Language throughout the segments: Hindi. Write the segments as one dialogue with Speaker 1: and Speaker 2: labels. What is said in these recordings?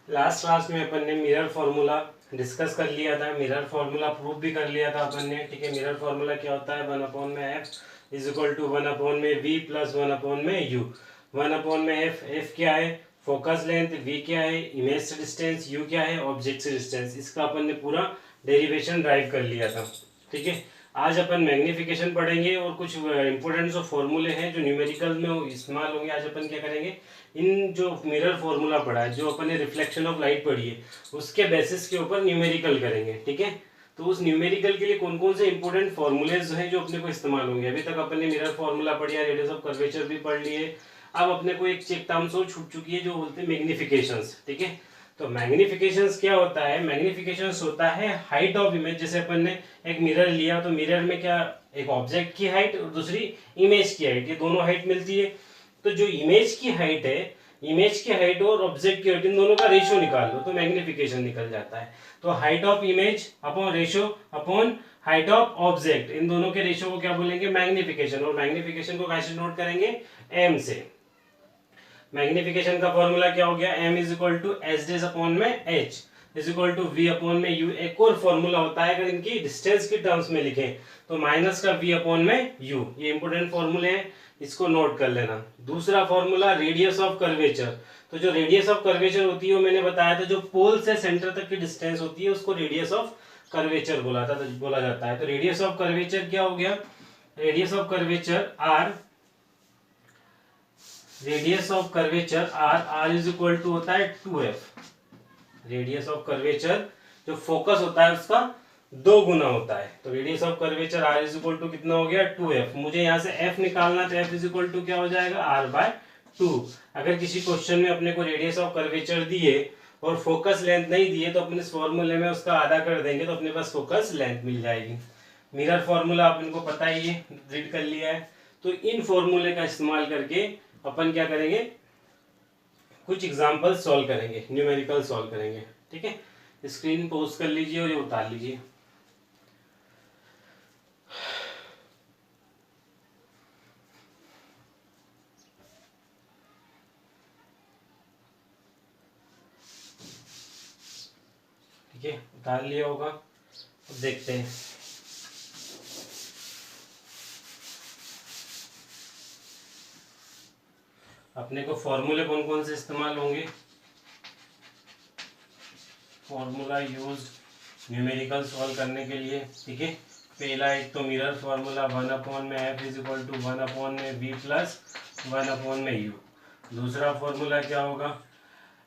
Speaker 1: लास्ट क्लास में अपन ने मिरर फॉर्मूला डिस्कस कर लिया था, मिरर फॉर्मूला प्रूव भी कर लिया था अपन ने। ठीक है, मिरर फॉर्मूला क्या होता है, 1/f=1/v plus 1/u। 1/f, F क्या है फोकस लेंथ, वी क्या है इमेज से डिस्टेंस, यू क्या है ऑब्जेक्ट से डिस्टेंस। इसका अपन ने पूरा डेरिवेशन ड्राइव कर लिया था। ठीक है, आज अपन मैग्निफिकेशन पढ़ेंगे और कुछ इंपॉर्टेंट जो फॉर्मूले हैं जो न्यूमेरिकल में इस्तेमाल होंगे। आज अपन क्या करेंगे, इन जो मिरर फॉर्मूला पढ़ा है, जो अपन ने रिफ्लेक्शन ऑफ लाइट पढ़ी है, उसके बेसिस के ऊपर न्यूमेरिकल करेंगे। ठीक है, तो उस न्यूमेरिकल के लिए कौन कौन से इंपॉर्टेंट फॉर्मूलेज हैं जो अपने को इस्तेमाल होंगे। अभी तक अपन ने मिरर फॉर्मूला पढ़िया, रेडियस ऑफ कर्वेचर भी पढ़ लिए। अब अपने को एक चेक टर्म्स और छूट चुकी है जो बोलते हैं मैग्निफिकेशंस। ठीक है, तो मैग्निफिकेशंस क्या होता है, मैग्निफिकेशंस होता है हाइट ऑफ इमेज। जैसे अपन ने एक मिरर लिया तो मिरर में क्या, एक ऑब्जेक्ट की हाइट और दूसरी इमेज की हाइट, ये दोनों हाइट मिलती है। तो जो इमेज की हाइट है, इमेज की हाइट और ऑब्जेक्ट की हाइट, इन दोनों का रेशियो निकाल लो तो मैग्निफिकेशन निकल जाता है। तो height of image upon ratio upon height of object, इन दोनों के रेशियो को क्या बोलेंगे, मैग्निफिकेशन। और मैग्निफिकेशन को कैसे नोट करेंगे, एम से। मैग्निफिकेशन का फॉर्मूला क्या हो गया, m = s अपॉन में h = v अपॉन में u। एक और फॉर्मूला होता है अगर इनकी डिस्टेंस की टर्म्स में लिखें तो माइनस का v अपॉन में u। ये इंपोर्टेंट फॉर्मूले हैं, इसको नोट कर लेना। दूसरा फॉर्मूला रेडियस ऑफ कर्वेचर। तो जो रेडियस ऑफ कर्वेचर होती है वो मैंने बताया था, जो पोल से सेंटर तक की डिस्टेंस होती है उसको रेडियस ऑफ कर्वेचर बोला जाता है। तो रेडियस ऑफ कर्वेचर क्या हो गया, radius of curvature r, radius of curvature r होता है 2f। रेडियस ऑफ कर्वेचर जो फोकस होता है उसका 2 गुना होता है। तो रेडियस ऑफ कर्वेचर r कितना हो गया 2f। मुझे यहाँ से f निकालना, तो f क्या हो जाएगा r/2। अगर किसी क्वेश्चन में अपने को रेडियस ऑफ कर्वेचर दिए और फोकस लेंथ नहीं दिए तो अपने इस फॉर्मूले में उसका आधा कर देंगे तो अपने पास फोकस लेंथ मिल जाएगी। मिरर फॉर्मूला अपन को पता ही है, रीड कर लिया है। तो इन फॉर्मूले का इस्तेमाल करके अपन क्या करेंगे, कुछ एग्जांपल सॉल्व करेंगे, न्यूमेरिकल सॉल्व करेंगे। ठीक है, स्क्रीन पोस्ट कर लीजिए और ये उतार लीजिए। ठीक है, उतार लिया होगा। अब देखते हैं अपने को फॉर्मूले कौन कौन से इस्तेमाल होंगे। फॉर्मूला यूज न्यूमेरिकल सॉल्व करने के लिए। ठीक है, पहला एक तो mirror formula 1/f = 1/v plus 1/u। दूसरा फॉर्मूला क्या होगा,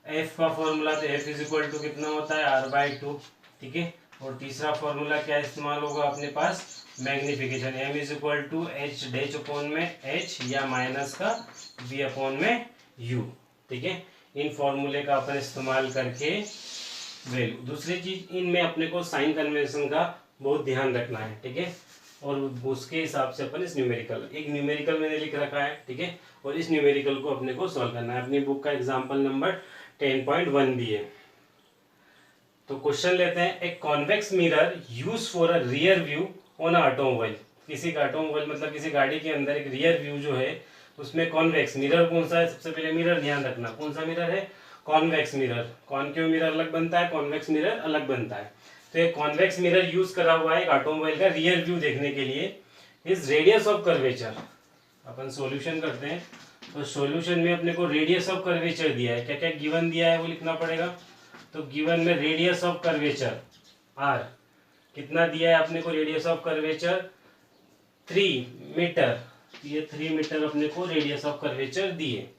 Speaker 1: f का फॉर्मूला तो f कितना होता है r/2। ठीक है, और तीसरा फॉर्मूला क्या इस्तेमाल होगा अपने पास, मैग्निफिकेशन, m h अपॉन में h या माइनस का v अपॉन में u। ठीक है, इन फॉर्मूले का अपन इस्तेमाल करके वैल्यू। दूसरी चीज, इनमें अपने को साइन कन्वेंशन का बहुत ध्यान रखना है। ठीक है, और उसके हिसाब से अपन इस न्यूमेरिकल, एक न्यूमेरिकल मैंने लिख रखा है। ठीक है, और इस न्यूमेरिकल को अपने को सॉल्व करना है। अपनी बुक का एग्जाम्पल नंबर 10.1 भी है। तो क्वेश्चन लेते हैं, एक convex mirror use for a rear view on automobile. किसी का ऑटोमोबाइल मतलब किसी गाड़ी के अंदर एक रियर व्यू जो है उसमें कॉन्वेक्स मिरर कौन सा है, सबसे पहले मिरर ध्यान रखना कौन सा मिरर है, कॉन्वेक्स मिरर। कॉनकेव मिरर अलग बनता है, कॉन्वेक्स मिरर अलग बनता है। तो एक कॉन्वेक्स मिरर यूज करा हुआ है एक ऑटोमोबाइल का रियर व्यू देखने के लिए। इस radius of curvature, upon solution करते हैं तो सॉल्यूशन में अपने को रेडियस ऑफ कर्वेचर दिया है, क्या क्या गिवन दिया है वो लिखना पड़ेगा। तो गिवन में रेडियस ऑफ कर्वेचर r कितना दिया है अपने को, रेडियस ऑफ कर्वेचर 3 मीटर। ये 3 मीटर अपने को रेडियस ऑफ कर्वेचर दिए।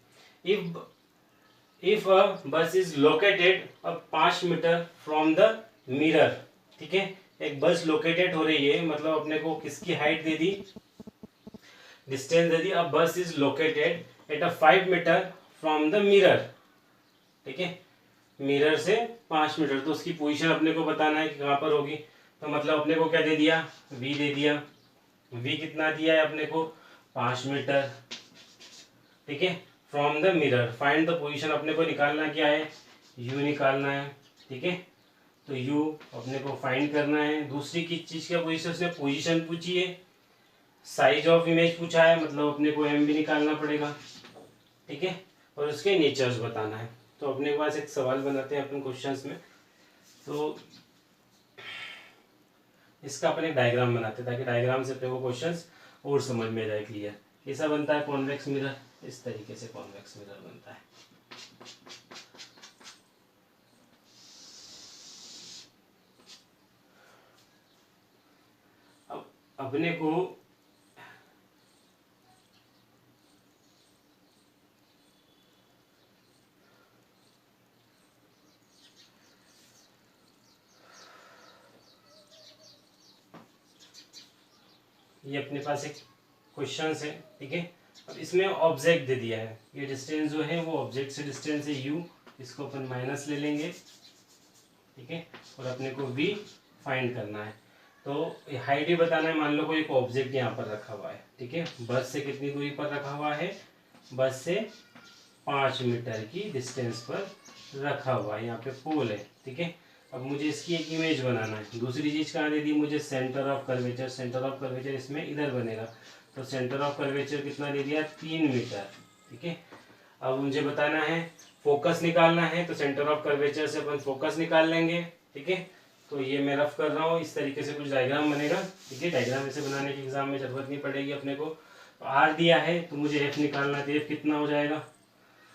Speaker 1: If a bus is located 5 metre from the mirror. ठीक है, एक बस लोकेटेड हो रही है, मतलब अपने को किसकी हाइट दे दी, डिस्टेंस दे दी। अब bus is located at 5 metre from the mirror. ठीक है, मिरर से 5 मीटर, तो उसकी पोजीशन अपने को बताना है कि कहाँ पर होगी। तो मतलब अपने को क्या दे दिया, v दे दिया। v कितना दिया है अपने को, 5 मीटर। ठीक है, from the mirror, find the position, अपने को निकालना क्या है, u निकालना है। ठीक है, तो u अपने को फाइंड करना है। दूसरी किस चीज का पोजीशन, उसने पोजीशन पूछी है, साइज ऑफ इमेज पूछा है, मतलब अपने को m भी निकालना पड़ेगा। ठीक है, और उसके नेचर्स बताना है। तो अपने के पास एक सवाल बनाते हैं अपन क्वेश्चंस में, तो इसका अपन एक डायग्राम बनाते हैं ताकि डायग्राम से अपने को क्वेश्चंस और समझ में जाए क्लियर। कैसा बनता है कॉन्वेक्स मिरर, इस तरीके से कॉन्वेक्स मिरर बनता है। अब अपने को ये अपने पास एक क्वेश्चन है, ठीक है। अब इसमें ऑब्जेक्ट दे दिया है, ये डिस्टेंस जो है वो ऑब्जेक्ट से डिस्टेंस है u, इसको अपन माइनस ले लेंगे, ठीक है। और अपने को v फाइंड करना है, तो हाइट ही बताना है। मान लो कोई एक ऑब्जेक्ट यहाँ पर रखा हुआ है, ठीक है। बस से कितनी दूरी पर रखा हुआ है, बस से 5 मीटर की डिस्टेंस पर रखा हुआ है, यहाँ पे पोल है, ठीक है। अब मुझे इसकी एक इमेज बनाना है। दूसरी चीज कहाँ दे दी मुझे, centre of curvature. Centre of curvature इसमें इधर बनेगा, तो सेंटर ऑफ कर्वेचर कितना दे दिया, 3 मीटर, ठीक है। अब मुझे बताना है फोकस निकालना है, तो सेंटर ऑफ कर्वेचर से अपन फोकस निकाल लेंगे, ठीक है। तो ये मैं रफ कर रहा हूँ, इस तरीके से कुछ डायग्राम बनेगा, ठीक है। डायग्राम ऐसे बनाने की एग्जाम में जरूरत नहीं पड़ेगी अपने को। तो आर दिया है तो मुझे एफ निकालना है, तो एफ कितना हो जाएगा।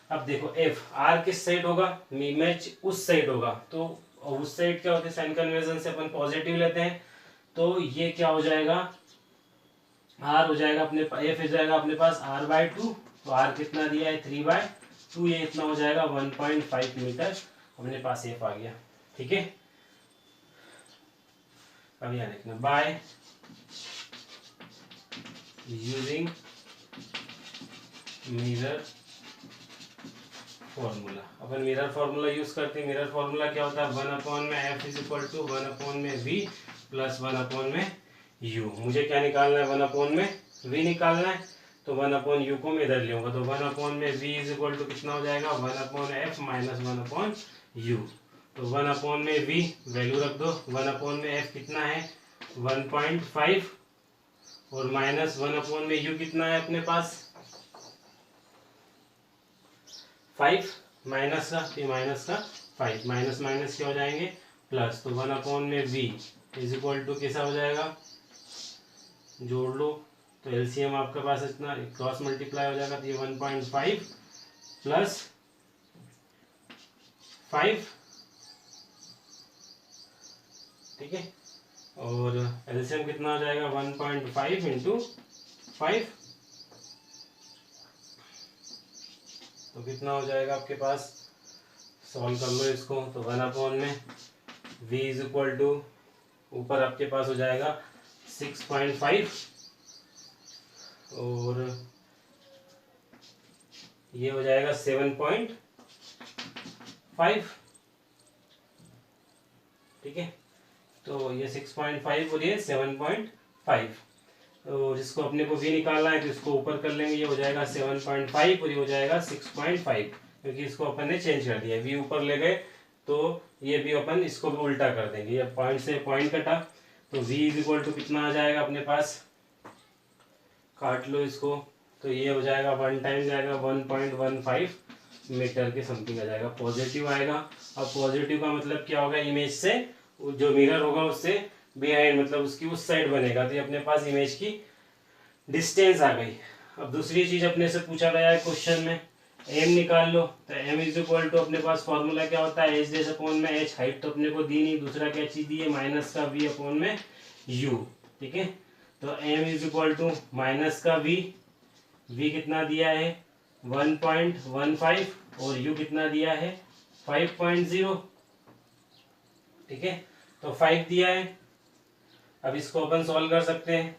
Speaker 1: अब देखो एफ आर किस साइड होगा, इमेज उस साइड होगा, तो उस साइड क्या होती है, साइन कन्वेंशन से अपन पॉजिटिव लेते हैं, तो ये क्या हो जाएगा, आर हो जाएगा अपने एफ हो जाएगा अपने पास r/2, तो आर कितना दिया है 3/2, ये इतना हो जाएगा 1.5 मीटर अपने पास एफ आ गया, ठीक है। अब यहाँ लिखना by using mirror formula. Upon mirror formula use करते हैं। मिरर फॉर्मूला क्या होता है, 1/f is equal to 1/v plus 1/u। मुझे क्या निकालना है, 1/v निकालना है, तो 1/u को मैं इधर लूंगा, तो 1/v इज इक्वल टू कितना हो जाएगा, 1/f माइनस 1/u। तो 1/v वैल्यू रख दो, 1/f कितना है 1.5 और माइनस 1/u कितना है अपने पास 5, माइनस का 5, माइनस माइनस क्या हो जाएंगे प्लस, तो 1/v इज इक्वल टू कैसा हो जाएगा, जोड़ लो तो एलसीएम आपके पास इतना क्रॉस मल्टीप्लाई हो जाएगा, तो ये 1.5 प्लस 5, ठीक है। और एलसीएम कितना हो जाएगा 1.5 इंटू 5, तो कितना हो जाएगा आपके पास, सॉल्व कर लो इसको, तो 1/v इज इक्वल टू ऊपर आपके पास हो जाएगा 6.5 और ये हो जाएगा 7.5, ठीक है। तो ये 6.5 और ये 7.5, तो जिसको अपने को v निकालना है तो इसको ऊपर कर लेंगे, ये हो जाएगा 7.5 और ये हो जाएगा 6.5, क्योंकि इसको अपन ने चेंज कर दिया, v ऊपर ले गए तो ये भी अपन इसको भी उल्टा कर देंगे, ये पॉइंट से पॉइंट कटा, तो v इज इक्वल टू कितना आ जाएगा अपने पास, काट लो इसको, तो ये हो जाएगा 1 टाइम जाएगा 1.15 मीटर के समथिंग आ जाएगा, पॉजिटिव आएगा। अब पॉजिटिव का मतलब क्या होगा, इमेज से जो मिरर होगा उससे बिहाइंड मतलब उसकी उस साइड बनेगा, तो ये अपने पास इमेज की डिस्टेंस आ गई। अब दूसरी चीज अपने से पूछा गया है क्वेश्चन में, m निकाल लो, तो m इज इक्वल टू अपने पास फॉर्मूला क्या होता है, h डेस अपॉन में h, हाइट तो अपने को दी नहीं, दूसरा क्या चीज दी है माइनस का v अपॉन में u, ठीक है। तो m is equal to minus का v कितना दिया है 1.15 और u कितना दिया है 5.0, ठीक है। तो 5 दिया है, अब इसको अपन सॉल्व कर सकते हैं,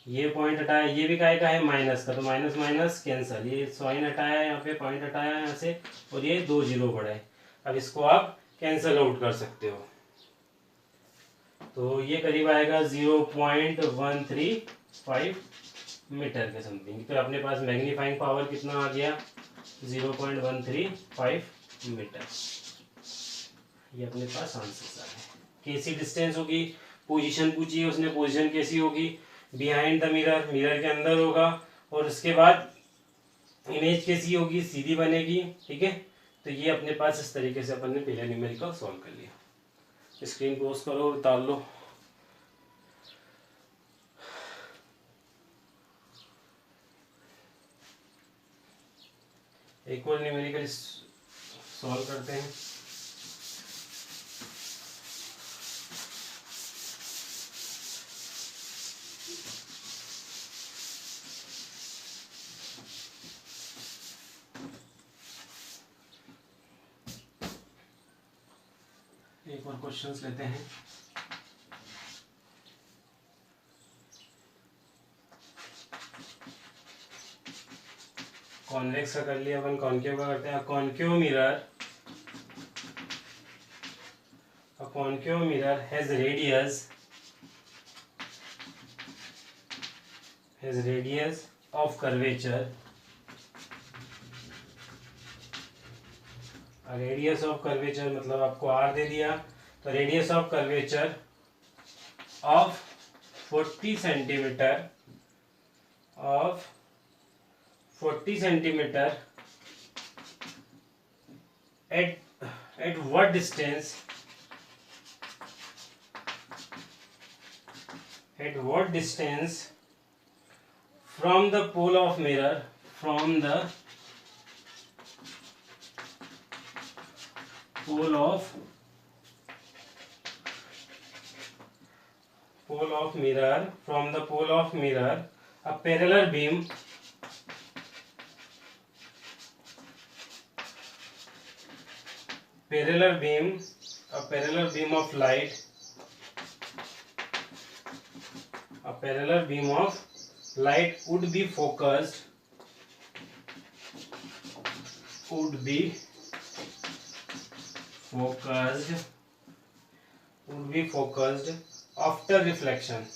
Speaker 1: ये पॉइंट हटाया, ये भी काय का है माइनस का, तो माइनस माइनस कैंसल, ये साइन हटाया यहाँ पे, पॉइंट हटाया यहाँ से, और ये 2 जीरो बढ़ाए, अब इसको आप कैंसल आउट कर सकते हो, तो ये करीब आएगा 0.135 मीटर के समथिंग। तो अपने पास मैग्नीफाइंग पावर कितना आ गया 0.135 मीटर, ये अपने पास आंसर है। कैसी डिस्टेंस होगी, पोजीशन पूछी है उसने, पोजीशन कैसी होगी, बिहाइंड द मिरर, मिरर के अंदर होगा, और उसके बाद इमेज कैसी होगी, सीधी बनेगी, ठीक है। तो ये अपने पास इस तरीके से अपन ने पहले न्यूमेरिकल सॉल्व कर लिया। स्क्रीन पोज करो, उतार लो। एक और न्यूमेरिकल सॉल्व करते हैं। एक और क्वेश्चंस लेते हैं। कॉन्वेक्स का कर लिया, अपन कॉन्केव का करते हैं। Concave mirror has radius of curvature. Radius of curvature मतलब आपको आर दे दिया, तो radius of curvature of 40 centimetre at what distance from the pole of mirror, from the pole of mirror a parallel beam of light would be focused after reflection।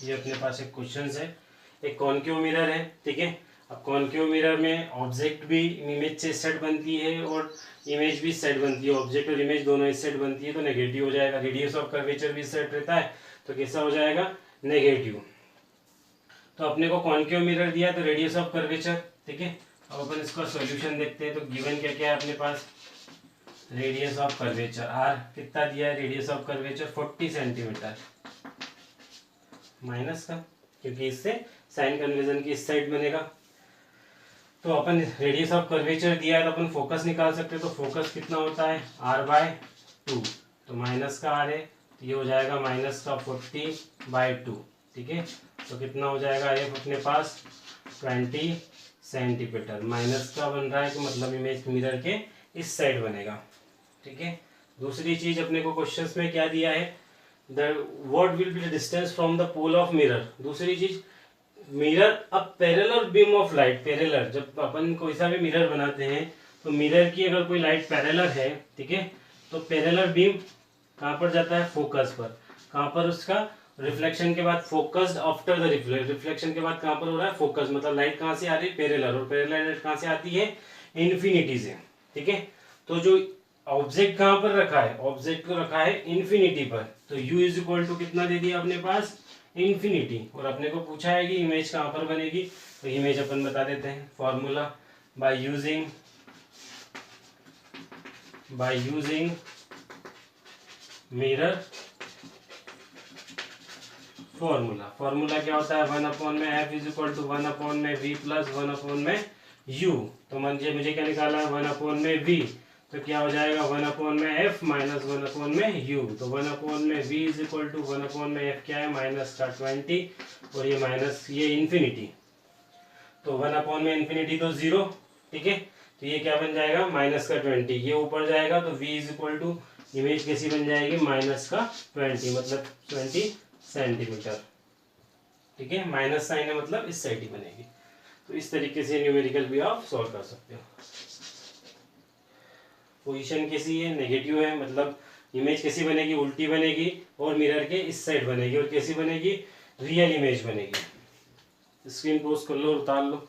Speaker 1: ये अपने पास एक क्वेश्चन है। एक कॉन्केव मिरर है, ठीक है। अब कॉन्केव मिरर में ऑब्जेक्ट भी इमेज से सेट बनती है और इमेज भी सेट बनती है। ऑब्जेक्ट और इमेज दोनों इस सेट बनती है तो नेगेटिव हो जाएगा। रेडियस ऑफ कर्वेचर भी सेट रहता है तो कैसा हो जाएगा, नेगेटिव। तो अपने को कॉन्केव मिरर दिया तो रेडियस ऑफ कर्वेचर, ठीक है। अब अपन इसका सॉल्यूशन देखते हैं। तो गिवन क्या क्या है अपने पास, रेडियस ऑफ कर्वेचर आर कितना दिया है, radius of curvature 40 centimetre minus का, क्योंकि इससे साइन कन्वर्जन की इस साइड बनेगा। तो अपन रेडियस ऑफ कर्वेचर दिया है तो अपन फोकस निकाल सकते हैं। तो फोकस कितना होता है, r/2, तो माइनस का r है तो ये हो जाएगा माइनस का 40/2, ठीक है। तो कितना हो जाएगा ये अपने पास 20 सेंटीमीटर। माइनस का बन रहा है तो मतलब इमेज मिरर के इस साइड बनेगा, ठीक है। दूसरी चीज अपने को क्वेश्चंस में क्या दिया है, what will be the distance from the pole of mirror। दूसरी चीज मिरर अब parallel beam of light, parallel जब अपन कोई सा भी मिरर बनाते हैं तो मिरर की अगर कोई लाइट पैरेलल है, ठीक है, तो पैरेलल बीम कहाँ पर जाता है, फोकस पर। कहाँ पर उसका रिफ्लेक्शन के बाद फोकस्ड आफ्टर द रिफ्लेक्शन के बाद कहाँ पर हो रहा है, फोकस। मतलब लाइट कहाँ से आ रही है, पैरेलल, और पैरेलल लाइट कहाँ से आती है, इन्फिनिटी से, ठीक है। तो जो ऑब्जेक्ट कहाँ पर रखा है, ऑब्जेक्ट को रखा है इन्फिनिटी पर, तो u इज इक्वल टू कितना दे दिया अपने पास, इन्फिनिटी। और अपने को पूछा है कि इमेज कहाँ पर बनेगी, तो इमेज अपन बता देते हैं। Formula by using mirror formula क्या होता है, 1/f is equal to 1/v plus 1/u। तो मुझे क्या निकाला है, 1/v, तो क्या हो जाएगा 1/f माइनस 1/u। तो 1/v is equal to 1/f क्या है, माइनस का 20, और ये माइनस ये इन्फिनिटी, तो 1/∞ तो 0, ठीक है। तो ये क्या बन जाएगा, माइनस का 20, ये ऊपर जाएगा तो v is equal to image कैसी बन जाएगी, माइनस का 20, मतलब 20 सेंटीमीटर, ठीक है। माइनस साइन है मतलब इस साइड ही बनेगी। तो इस तरीके से न्यूमेरिकल भी आप सॉल्व कर सकते हो। पोजीशन कैसी है, नेगेटिव है, मतलब इमेज कैसी बनेगी, उल्टी बनेगी और मिरर के इस साइड बनेगी, और कैसी बनेगी, रियल इमेज बनेगी। स्क्रीन पोज कर लो, उतार लो।